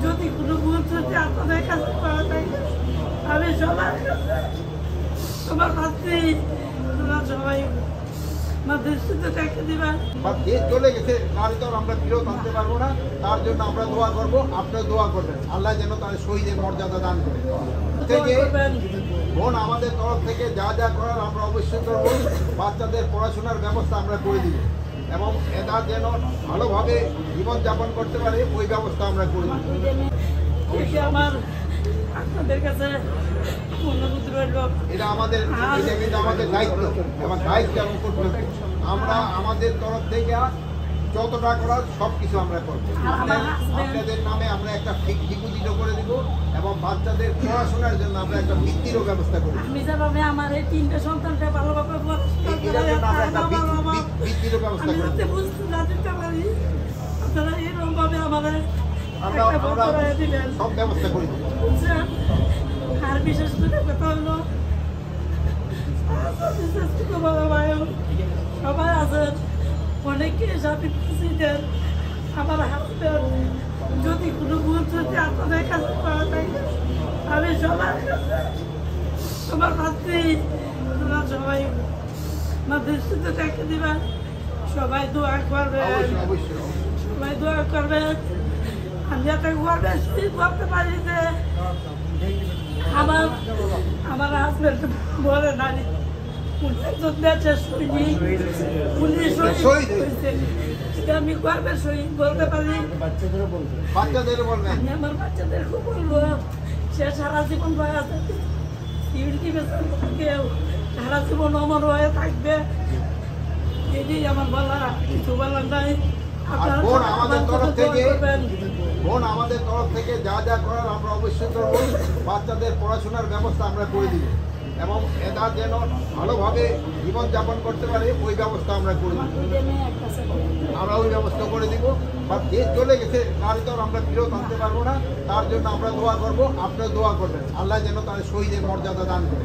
যদি কোনো ভুল ত্রুটি আপনাদের কাছে করা থাকে আমি সবার কাছে তোমার ভাবছি তোমরা সবাই দৃষ্টিতে রেখে দিবেন। যে চলে গেছে তার তো আমরা ফিরত আনতে পারবো না, তার জন্য আমরা দোয়া করবো, আপনারা দোয়া করবেন আল্লাহ যেন তার শহীদের মর্যাদা দান করে। বোন আমাদের তরফ থেকে যা যা করার আমরা অবশ্যই করবো। বাচ্চাদের পড়াশোনার ব্যবস্থা আমরা করে দিব এবং এরা যেন ভালোভাবে জীবনযাপন করতে পারে ওই ব্যবস্থা আমরা করে দিব। আমার আপনাদের কাছে অনুরোধ রইল, এটা আমাদের দায়িত্ব এবং দায়িত্ব এবং কর্তব্য। আমরা আমাদের তরফ থেকে যতটা করার সব কিছু আমরা করবো। আপনাদের নামে আমরা একটা ডিপোজিটও করে দিব এবং বাচ্চাদের পড়াশোনার জন্য আমরা একটা বৃত্তিরও ব্যবস্থা করি। আমি যেভাবে আমার এই 3টে সন্তানকে ভালোভাবে বৃত্তিরও ব্যবস্থা করি। আপনারা এরকম ভাবে আমাদের সব ব্যবস্থা করি। আর বিশেষ করে কথা হলো সবাই আছেন, অনেকে সাথে প্রেসিডেন্ট আমার হাজব্যান্ড, যদি কোনো ভুল ত্রুটি আপনাদের কাছে করা থাকে আমি সবার কাছে তোমার ভাবছি তোমরা সবাই দৃষ্টিতে রেখে দিবেন। সবাই দোয়া করবেন, সবাই দোয়া করবেন। আমি যাতে বলতে পারি যে আমার হাজব্যান্ড বলে নারী আমি গর্বের সহিত বলতে পারি। আমি আমার বাচ্চাদের খুব বলবো, সে সারা জীবন কেউ সারা জীবন অমর হয়ে থাকবে, এটাই আমার বলা, কিছু বলার নাই। বোন আমাদের তরফ থেকে যা যা করার আমরা অবশ্যই করবো। বাচ্চাদের পড়াশোনার ব্যবস্থা আমরা করে দিব এবং এরা যেন ভালোভাবে জীবনযাপন করতে পারে ওই ব্যবস্থা আমরা করে দিব। আমরা ওই ব্যবস্থা করে দিব। বা যে চলে গেছে তার তো আমরা ফিরত আনতে পারবো না, তার জন্য আমরা দোয়া করবো, আপনারা দোয়া করবেন আল্লাহ যেন তার শহীদের মর্যাদা দান করে।